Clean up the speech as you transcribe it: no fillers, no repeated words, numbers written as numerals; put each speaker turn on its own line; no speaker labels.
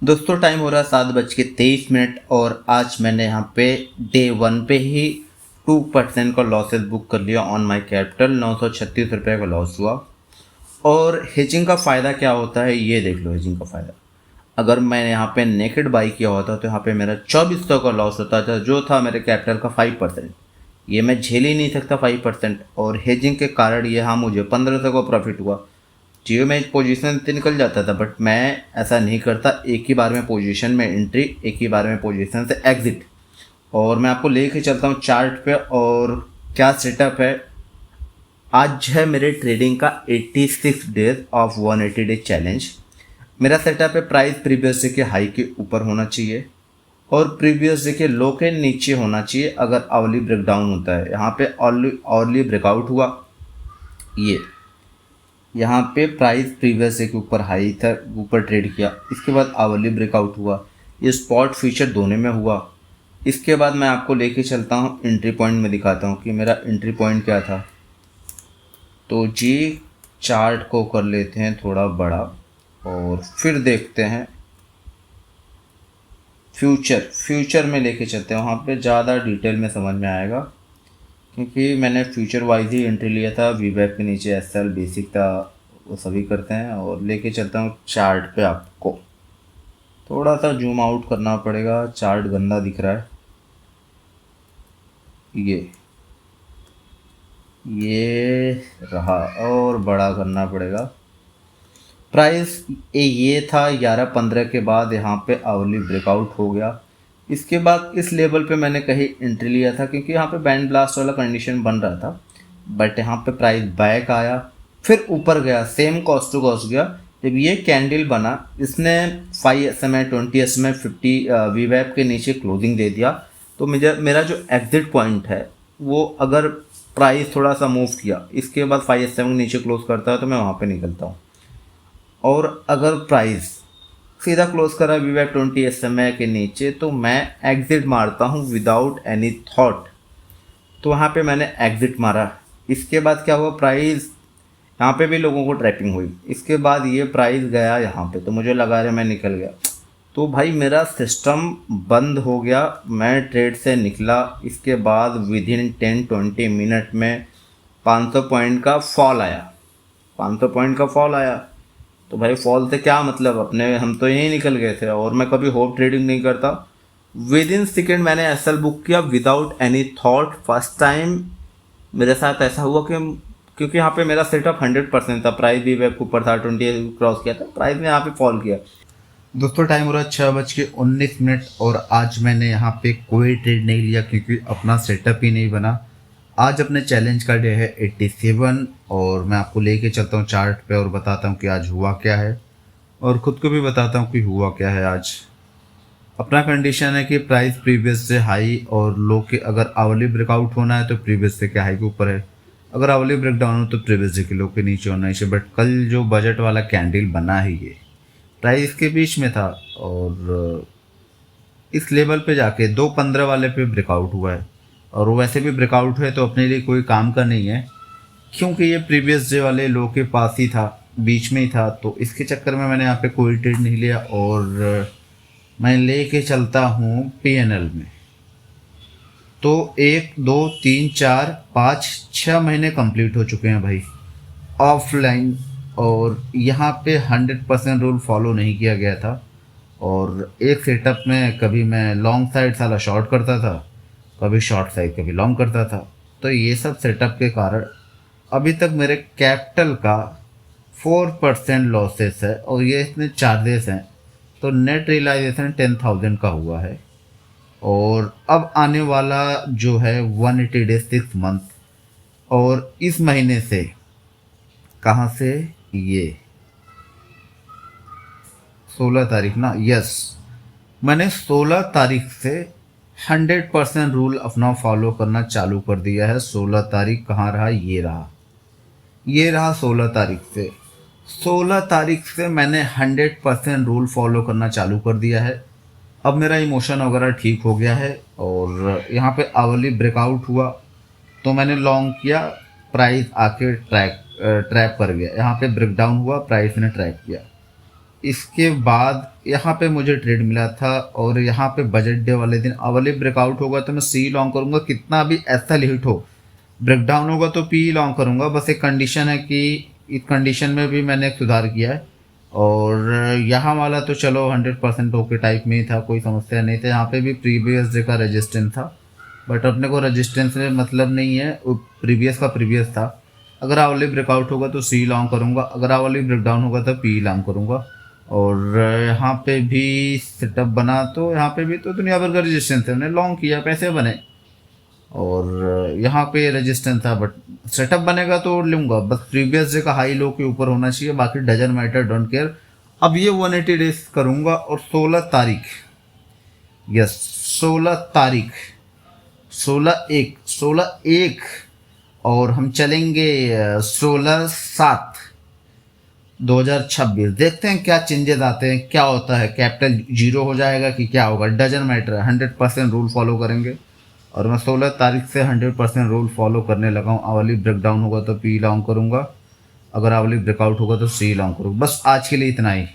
दोस्तों टाइम हो रहा है 7:23 और आज मैंने यहाँ पे डे 1 पे ही 2% का लॉसेस बुक कर लिया ऑन माय कैपिटल। 936 रुपये का लॉस हुआ। और हेजिंग का फ़ायदा क्या होता है ये देख लो। हेजिंग का फ़ायदा, अगर मैं यहाँ पे नेकेड बाई किया होता तो यहाँ पे मेरा 2400 का लॉस होता था, जो था मेरे कैपिटल का 5%। ये मैं झेल ही नहीं सकता 5%। और हेजिंग के कारण ये हाँ मुझे 1500 का प्रॉफिट हुआ। जियो में पोजीशन से निकल जाता था, बट मैं ऐसा नहीं करता। एक ही बार में पोजीशन में एंट्री, एक ही बार में पोजीशन से एग्जिट। और मैं आपको लेके चलता हूँ चार्ट पे और क्या सेटअप है। आज है मेरे ट्रेडिंग का 86 डेज ऑफ 180 डेज चैलेंज। मेरा सेटअप है प्राइस प्रीवियस डे के हाई के ऊपर होना चाहिए और प्रीवियस डे के लो के नीचे होना चाहिए अगर आवली ब्रेकडाउन होता है। यहाँ पे आवली ब्रेकआउट हुआ, ये यहाँ पे प्राइस प्रीवियस डे के ऊपर हाई था, ऊपर ट्रेड किया। इसके बाद आवली ब्रेकआउट हुआ, ये स्पॉट फ्यूचर दोनों में हुआ। इसके बाद मैं आपको लेके चलता हूँ एंट्री पॉइंट में, दिखाता हूँ कि मेरा एंट्री पॉइंट क्या था। तो जी चार्ट को कर लेते हैं थोड़ा बड़ा और फिर देखते हैं फ्यूचर में लेके चलते हैं। वहाँ पे ज़्यादा डिटेल में समझ में आएगा क्योंकि मैंने फ्यूचर वाइज ही एंट्री लिया था। वीवेब के नीचे एसएल बेसिक था, वो सभी करते हैं। और लेके चलता हूँ चार्ट पे। आपको थोड़ा सा जूम आउट करना पड़ेगा, चार्ट गंदा दिख रहा है। ये रहा, और बड़ा करना पड़ेगा। प्राइस ये था 11-15 के बाद यहाँ पे आवली ब्रेकआउट हो गया। इसके बाद इस लेवल पे मैंने कहीं एंट्री लिया था क्योंकि यहाँ पे बैंड ब्लास्ट वाला कंडीशन बन रहा था। बट यहाँ पे प्राइस बैक आया, फिर ऊपर गया, सेम कॉस्ट टू कॉस्ट गया। जब ये कैंडल बना, इसने 5 SMA 20 SMA 50 वीवैप के नीचे क्लोजिंग दे दिया। तो मेरा जो एग्जिट पॉइंट है वो, अगर प्राइस थोड़ा सा मूव किया इसके बाद 5 SMA के नीचे क्लोज करता है तो मैं वहाँ पे निकलता हूँ। और अगर प्राइस सीधा क्लोज करा वीवैप 20 SMA के नीचे तो मैं एग्जिट मारता हूँ विदाउट एनी थॉट। तो वहाँ पे मैंने एग्जिट मारा। इसके बाद क्या हुआ, प्राइस यहाँ पे भी लोगों को ट्रैपिंग हुई। इसके बाद ये प्राइस गया यहाँ पे, तो मुझे लगा रहा मैं निकल गया। तो भाई मेरा सिस्टम बंद हो गया, मैं ट्रेड से निकला। इसके बाद विदिन 10-20 मिनट में 500 पॉइंट का फॉल आया। 500 पॉइंट का फॉल आया तो भाई फॉल से क्या मतलब, अपने हम तो यहीं निकल गए थे। और मैं कभी होप ट्रेडिंग नहीं करता। विद इन सेकेंड मैंने एसएल बुक किया without any thought. First time मेरे साथ ऐसा हुआ कि क्योंकि यहाँ पे मेरा सेटअप 100% था। प्राइस भी वेब के ऊपर था, 20 क्रॉस किया था, प्राइस ने यहाँ पे फॉल किया। दोस्तों टाइम हो रहा है 6:19 और आज मैंने यहाँ पे कोई ट्रेड नहीं लिया क्योंकि अपना सेटअप ही नहीं बना। आज अपने चैलेंज का डे है 87 और मैं आपको लेके चलता हूँ चार्ट पे और बताता हूँ कि आज हुआ क्या है और ख़ुद को भी बताता हूँ कि हुआ क्या है आज। अपना कंडीशन है कि प्राइस प्रीवियस से हाई और लो के अगर आवली ब्रेकआउट होना है तो प्रीवियस से के हाई के ऊपर है, अगर आवली ब्रेकडाउन हो तो प्रीवियस से के लो के नीचे होना चाहिए। बट कल जो बजट वाला कैंडल बना है ये प्राइस के बीच में था और इस लेवल पे जाके 2.15 वाले पे ब्रेकआउट हुआ है। और वो वैसे भी ब्रेकआउट हुए तो अपने लिए कोई काम का नहीं है क्योंकि ये प्रीवियस डे वाले लो के पास ही था, बीच में ही था। तो इसके चक्कर में मैंने यहाँ पे कोई ट्रेड नहीं लिया और मैं लेके चलता हूँ पीएनएल में। तो 1 2 3 4 5 6 महीने कंप्लीट हो चुके हैं भाई ऑफलाइन। और यहाँ पे 100% रूल फॉलो नहीं किया गया था। और एक सेटअप में कभी मैं लॉन्ग साइड साला शॉर्ट करता था, कभी शॉर्ट साइड कभी लॉन्ग करता था। तो ये सब सेटअप के कारण अभी तक मेरे कैपिटल का 4% लॉसेस है और ये इसमें चार्जेस हैं। तो नेट रियलाइजेशन 10,000 का हुआ है। और अब आने वाला जो है 180 डेज 6 मंथ, और इस महीने से कहाँ से, ये 16 तारीख ना, यस, मैंने 16 तारीख से 100% रूल अपना फॉलो करना चालू कर दिया है। 16 तारीख कहाँ रहा, ये रहा 16 तारीख से। 16 तारीख से मैंने 100% रूल फॉलो करना चालू कर दिया है। अब मेरा इमोशन वगैरह ठीक हो गया है और यहाँ पे आवली ब्रेकआउट हुआ तो मैंने लॉन्ग किया, प्राइस आके ट्रैप कर गया। यहाँ पे ब्रेकडाउन हुआ, प्राइस ने ट्रैप किया। इसके बाद यहाँ पे मुझे ट्रेड मिला था और यहाँ पे बजट डे वाले दिन अवली ब्रेकआउट होगा तो मैं सी लॉन्ग करूँगा, कितना भी एसएल हिट हो। ब्रेकडाउन होगा तो पी लॉन्ग करूँगा। बस एक कंडीशन है कि इस कंडीशन में भी मैंने एक सुधार किया है। और यहाँ वाला तो चलो 100% ओके टाइप में ही था, कोई समस्या नहीं था। यहाँ पे भी प्रीवियस डे का रेजिस्टेंस था, बट अपने को रेजिस्टेंस में मतलब नहीं है, वो प्रीवियस का प्रीवियस था। अगर आवली ब्रेकआउट होगा तो सी लॉन्ग करूँगा, अगर आवली ब्रेकडाउन होगा तो पी लॉन्ग करूँगा। और यहाँ पे भी सेटअप बना तो यहाँ पे भी तो दुनिया भर का रेजिस्टेंस है, हमने लॉन्ग किया, पैसे बने। और यहाँ पे रेजिस्टेंस था, बट सेटअप बनेगा तो लूँगा। बस प्रीवियस डे का हाई लो के ऊपर होना चाहिए, बाकी डजन मैटर, डोंट केयर। अब ये 180 डेज करूँगा और 16 तारीख, यस 16 तारीख, 16/1 और हम चलेंगे 16/7/2026। देखते हैं क्या चेंजेस आते हैं, क्या होता है, कैपिटल जीरो हो जाएगा कि क्या होगा, डजन मैटर। 100% रूल फॉलो करेंगे और मैं 16 तारीख से 100% रूल फॉलो करने लगा हूँ। आवली ब्रेकडाउन होगा तो पी लॉन्ग करूँगा, अगर आवली ब्रेकआउट होगा तो सी लॉन्ग करूँगा। बस आज के लिए इतना ही।